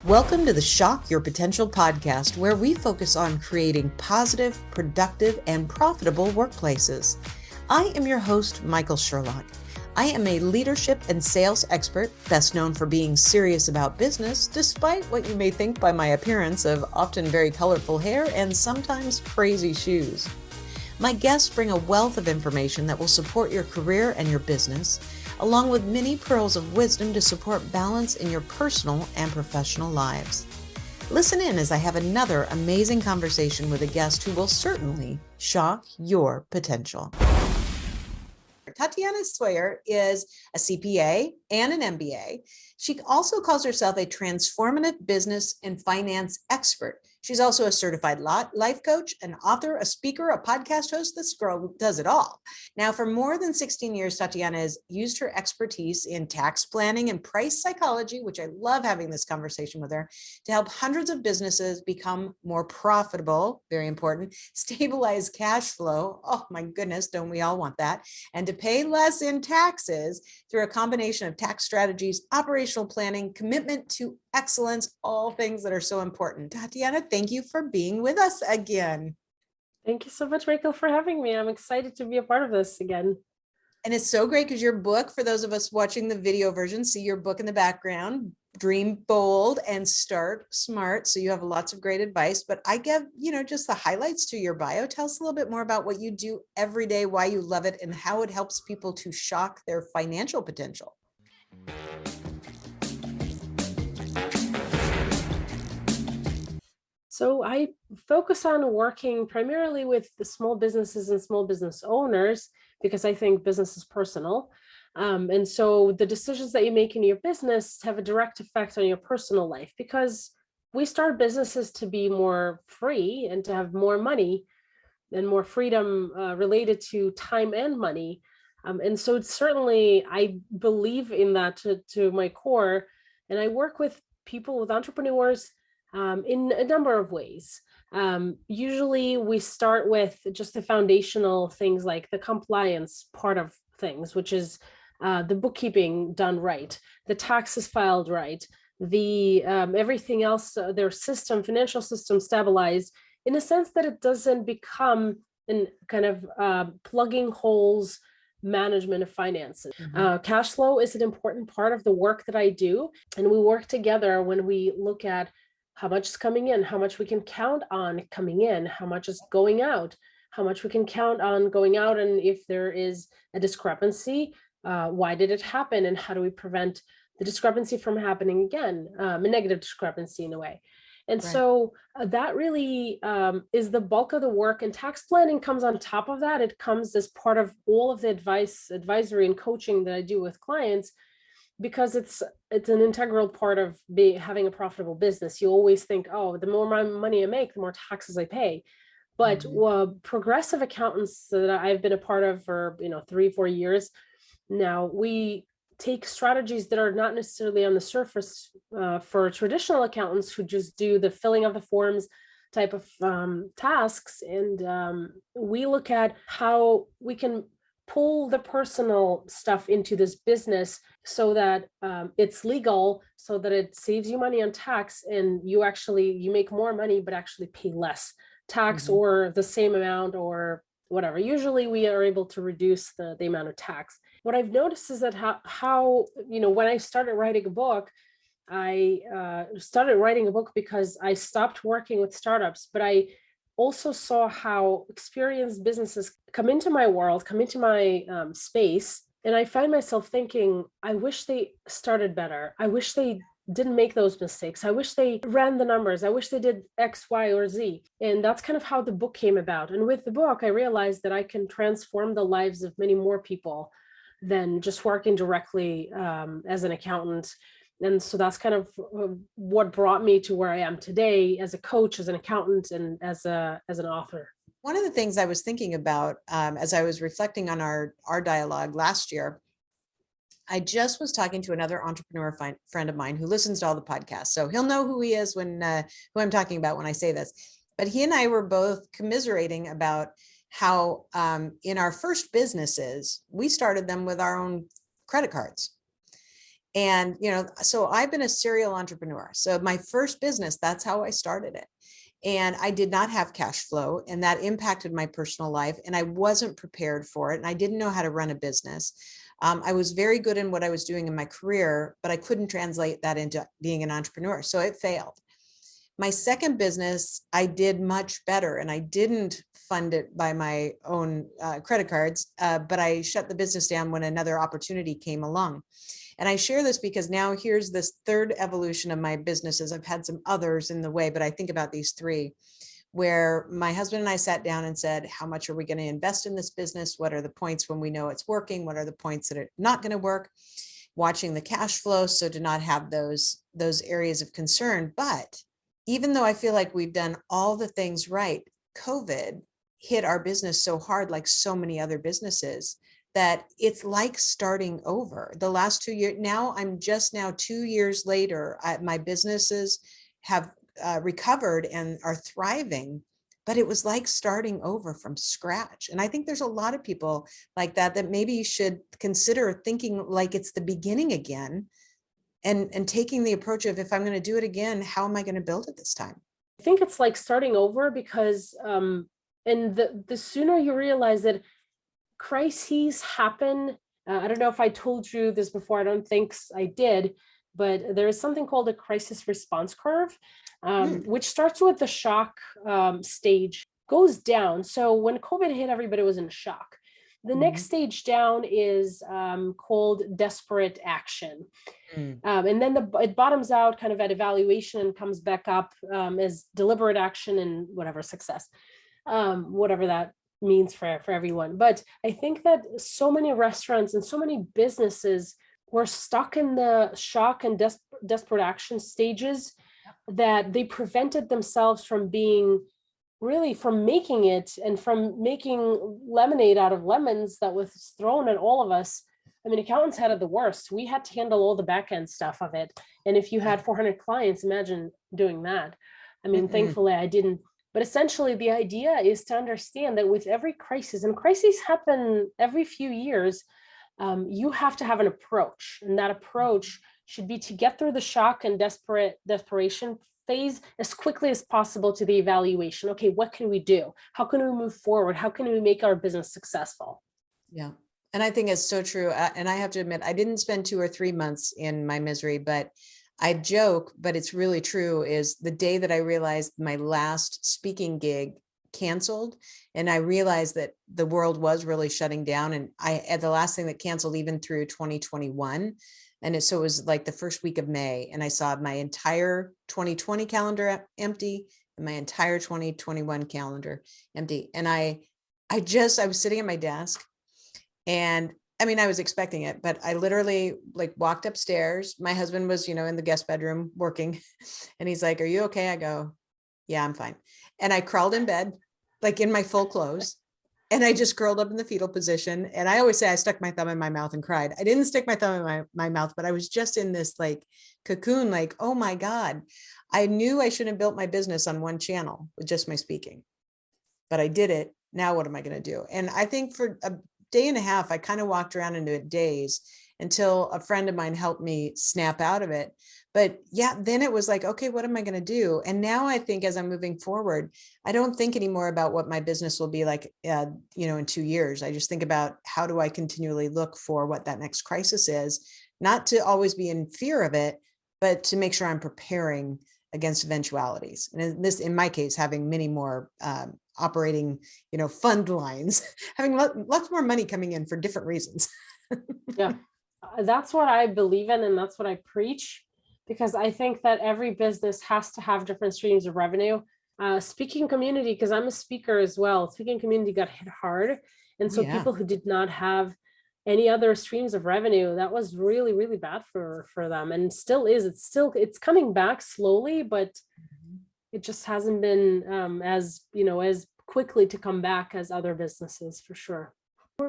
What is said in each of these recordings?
Welcome to the Shock Your Potential podcast, where we focus on creating positive, productive, and profitable workplaces. I am your host, Michael Sherlock. I am a leadership and sales expert, best known for being serious about business, despite what you may think by my appearance of often very colorful hair and sometimes crazy shoes. My guests bring a wealth of information that will support your career and your business, along with many pearls of wisdom to support balance in your personal and professional lives. Listen in as I have another amazing conversation with a guest who will certainly shock your potential. Tatiana Tsoir is a CPA and an MBA. She also calls herself a transformative business and finance expert. She's also a certified life coach, an author, a speaker, a podcast host. This girl does it all. Now, for more than 16 years, Tatiana has used her expertise in tax planning and price psychology, which I love having this conversation with her, to help hundreds of businesses become more profitable, very important, stabilize cash flow. Oh my goodness, don't we all want that? And to pay less in taxes through a combination of tax strategies, operational planning, commitment to excellence, all things that are so important. Tatiana, thank you for being with us again. Thank you so much, Michael, for having me. I'm excited to be a part of this again. And it's so great because your book, for those of us watching the video version, see your book in the background, Dream Bold and Start Smart. So you have lots of great advice, but I give, just the highlights to your bio. Tell us a little bit more about what you do every day, why you love it, and how it helps people to shock their financial potential. So I focus on working primarily with the small businesses and small business owners because I think business is personal. And so the decisions that you make in your business have a direct effect on your personal life because we start businesses to be more free and to have more money and more freedom related to time and money. And so it's certainly, I believe in that to my core. And I work with people, with entrepreneurs, in a number of ways. Usually we start with just the foundational things like the compliance part of things, which is the bookkeeping done right, the taxes filed right, the everything else, their system, financial system stabilized in a sense that it doesn't become an kind of plugging holes management of finances. Cash flow is an important part of the work that I do. And we work together when we look at how much is coming in, how much we can count on coming in, how much is going out, how much we can count on going out. And if there is a discrepancy, why did it happen? And how do we prevent the discrepancy from happening again, a negative discrepancy in a way. And right. So that really is the bulk of the work, and tax planning comes on top of that. It comes as part of all of the advisory and coaching that I do with clients, because it's an integral part of having a profitable business. You always think, oh, the more money I make, the more taxes I pay. But progressive accountants that I've been a part of for 3-4 years now, we take strategies that are not necessarily on the surface for traditional accountants who just do the filling of the forms type of tasks. And we look at how we can pull the personal stuff into this business so that it's legal, so that it saves you money on tax, and you make more money but actually pay less tax or the same amount or whatever. Usually we are able to reduce the amount of tax. What I've noticed is that how when I started writing a book, I started writing a book because I stopped working with startups, but I also saw how experienced businesses come into my world, come into my space. And I find myself thinking, I wish they started better. I wish they didn't make those mistakes. I wish they ran the numbers. I wish they did X, Y, or Z. And that's kind of how the book came about. And with the book, I realized that I can transform the lives of many more people than just working directly as an accountant. And so that's kind of what brought me to where I am today as a coach, as an accountant, and as an author. One of the things I was thinking about as I was reflecting on our dialogue last year, I just was talking to another entrepreneur friend of mine who listens to all the podcasts. So he'll know who he is when who I'm talking about when I say this. But he and I were both commiserating about how in our first businesses, we started them with our own credit cards. And, so I've been a serial entrepreneur. So my first business, that's how I started it. And I did not have cash flow, and that impacted my personal life. And I wasn't prepared for it. And I didn't know how to run a business. I was very good in what I was doing in my career, but I couldn't translate that into being an entrepreneur. So it failed. My second business, I did much better, and I didn't fund it by my own credit cards, but I shut the business down when another opportunity came along. And I share this because now here's this third evolution of my businesses. I've had some others in the way, but I think about these three, where my husband and I sat down and said, how much are we going to invest in this business? What are the points when we know it's working? What are the points that are not going to work? Watching the cash flow, so to not have those areas of concern. But even though I feel like we've done all the things right, COVID hit our business so hard, like so many other businesses, that it's like starting over. The last 2 years, now I'm just now 2 years later, my businesses have recovered and are thriving, but it was like starting over from scratch. And I think there's a lot of people like that maybe should consider thinking like it's the beginning again, and taking the approach of, if I'm going to do it again, how am I going to build it this time? I think it's like starting over because, and the sooner you realize that crises happen. I don't know if I told you this before. I don't think I did, but there is something called a crisis response curve, which starts with the shock stage, goes down. So when COVID hit, everybody was in shock. The next stage down is called desperate action. And then it bottoms out kind of at evaluation and comes back up as deliberate action and whatever success, whatever that means for everyone. But I think that so many restaurants and so many businesses were stuck in the shock and desperate action stages that they prevented themselves from making it, and from making lemonade out of lemons that was thrown at all of us. I mean, accountants had it the worst. We had to handle all the back end stuff of it. And if you had 400 clients, imagine doing that. I mean, thankfully I didn't. But essentially, the idea is to understand that with every crisis, and crises happen every few years, you have to have an approach. And that approach should be to get through the shock and desperation phase as quickly as possible to the evaluation. Okay, what can we do? How can we move forward? How can we make our business successful? Yeah. And I think it's so true. And I have to admit, I didn't spend 2 or 3 months in my misery, but I joke, but it's really true, is the day that I realized my last speaking gig canceled, and I realized that the world was really shutting down. And I had the last thing that canceled even through 2021. And so it was like the first week of May, and I saw my entire 2020 calendar empty and my entire 2021 calendar empty. And I was sitting at my desk, and I mean, I was expecting it, but I literally like walked upstairs. My husband was, in the guest bedroom working, and he's like, "Are you okay?" I go, "Yeah, I'm fine." And I crawled in bed, like in my full clothes, and I just curled up in the fetal position. And I always say I stuck my thumb in my mouth and cried. I didn't stick my thumb in my mouth, but I was just in this like cocoon, like, oh my God, I knew I shouldn't have built my business on one channel with just my speaking, but I did it. Now what am I going to do? And I think for a day and a half, I kind of walked around into a daze until a friend of mine helped me snap out of it. But yeah, then it was like, okay, what am I going to do? And now I think as I'm moving forward, I don't think anymore about what my business will be like, in 2 years. I just think about how do I continually look for what that next crisis is, not to always be in fear of it, but to make sure I'm preparing against eventualities. And in my case, having many more operating, fund lines, having lots more money coming in for different reasons. Yeah, that's what I believe in, and that's what I preach, because I think that every business has to have different streams of revenue. Speaking community, because I'm a speaker as well, speaking community got hit hard. And so people who did not have any other streams of revenue, that was really, really bad for them, and still is. It's coming back slowly, but it just hasn't been as quickly to come back as other businesses, for sure.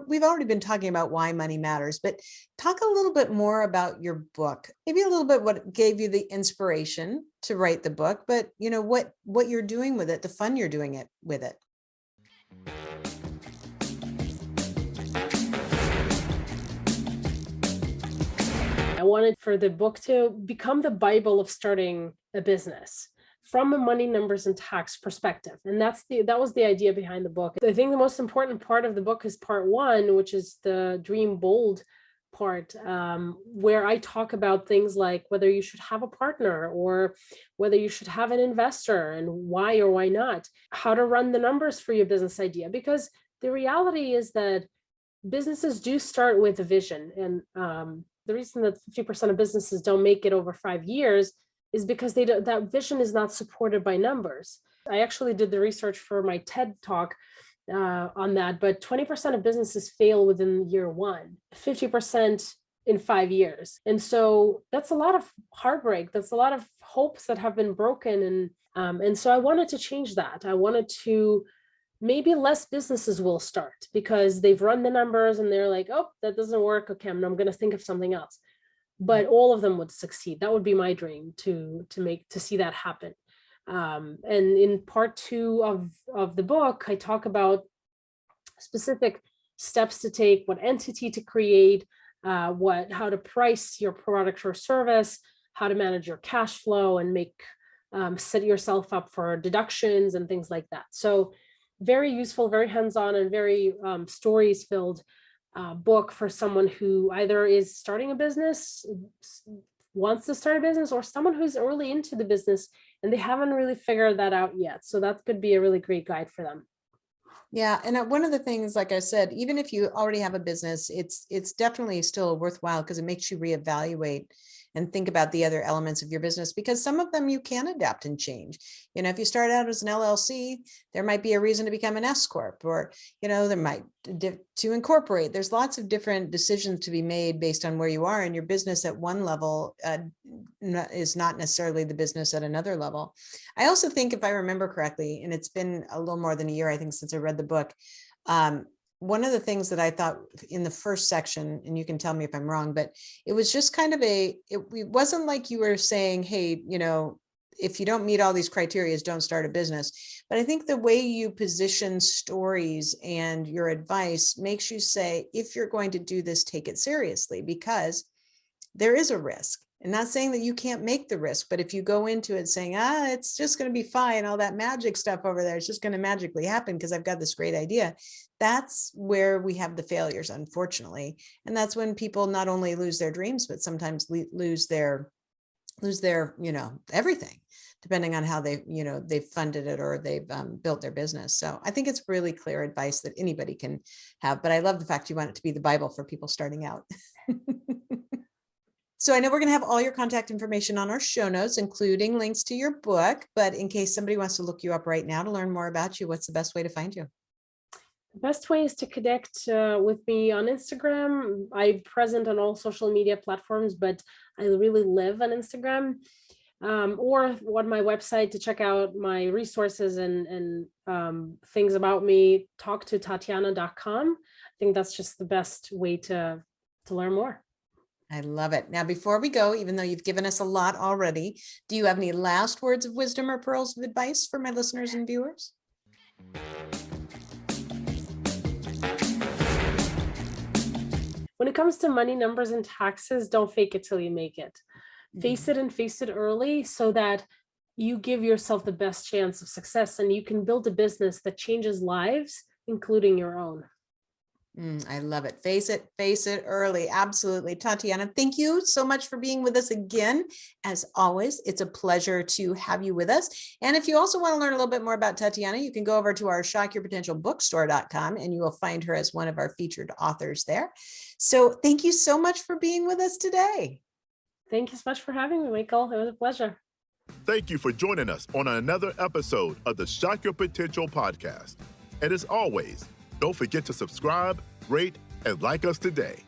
We've already been talking about why money matters, but talk a little bit more about your book, maybe a little bit what gave you the inspiration to write the book, but what you're doing with it, the fun you're doing it with it. I wanted for the book to become the Bible of starting a business from a money, numbers, and tax perspective. And that was the idea behind the book. I think the most important part of the book is part 1, which is the Dream Bold part, where I talk about things like whether you should have a partner or whether you should have an investor and why or why not, how to run the numbers for your business idea. Because the reality is that businesses do start with a vision. And the reason that 50% of businesses don't make it over 5 years is because that vision is not supported by numbers. I actually did the research for my TED talk on that, but 20% of businesses fail within year 1, 50% in 5 years. And so that's a lot of heartbreak. That's a lot of hopes that have been broken. And so I wanted to change that. I wanted to maybe less businesses will start because they've run the numbers and they're like, oh, that doesn't work. Okay, I'm going to think of something else. But all of them would succeed. That would be my dream to see that happen. And in part 2 of the book, I talk about specific steps to take, what entity to create, how to price your product or service, how to manage your cash flow and set yourself up for deductions and things like that. So very useful, very hands-on, and very stories filled book for someone who either is starting a business, wants to start a business, or someone who's early into the business and they haven't really figured that out yet. So that could be a really great guide for them. Yeah. And one of the things, like I said, even if you already have a business, it's definitely still worthwhile because it makes you reevaluate and think about the other elements of your business, because some of them you can adapt and change. If you start out as an LLC, there might be a reason to become an S corp, or, there might to incorporate. There's lots of different decisions to be made based on where you are, and your business at one level is not necessarily the business at another level. I also think, if I remember correctly, and it's been a little more than a year, I think, since I read the book, one of the things that I thought in the first section, and you can tell me if I'm wrong, but it was just kind of it wasn't like you were saying, hey, if you don't meet all these criteria, don't start a business. But I think the way you position stories and your advice makes you say, if you're going to do this, take it seriously, because there is a risk. And not saying that you can't make the risk, but if you go into it saying, it's just going to be fine, all that magic stuff over there, it's just going to magically happen because I've got this great idea. That's where we have the failures, unfortunately. And that's when people not only lose their dreams, but sometimes lose their, everything, depending on how they've funded it or they've built their business. So I think it's really clear advice that anybody can have, but I love the fact you want it to be the Bible for people starting out. So I know we're going to have all your contact information on our show notes, including links to your book. But in case somebody wants to look you up right now to learn more about you, what's the best way to find you? The best way is to connect with me on Instagram. I'm present on all social media platforms, but I really live on Instagram. Or on my website to check out my resources and things about me, talk to Tatiana.com. I think that's just the best way to learn more. I love it. Now, before we go, even though you've given us a lot already, do you have any last words of wisdom or pearls of advice for my listeners and viewers? When it comes to money, numbers, and taxes, don't fake it till you make it. Face it and face it early so that you give yourself the best chance of success and you can build a business that changes lives, including your own. I love it. Face it early. Absolutely. Tatiana, thank you so much for being with us again. As always, it's a pleasure to have you with us. And if you also want to learn a little bit more about Tatiana, you can go over to our shockyourpotentialbookstore.com and you will find her as one of our featured authors there. So thank you so much for being with us today. Thank you so much for having me, Michael. It was a pleasure. Thank you for joining us on another episode of the Shock Your Potential podcast. And as always, don't forget to subscribe, rate, and like us today.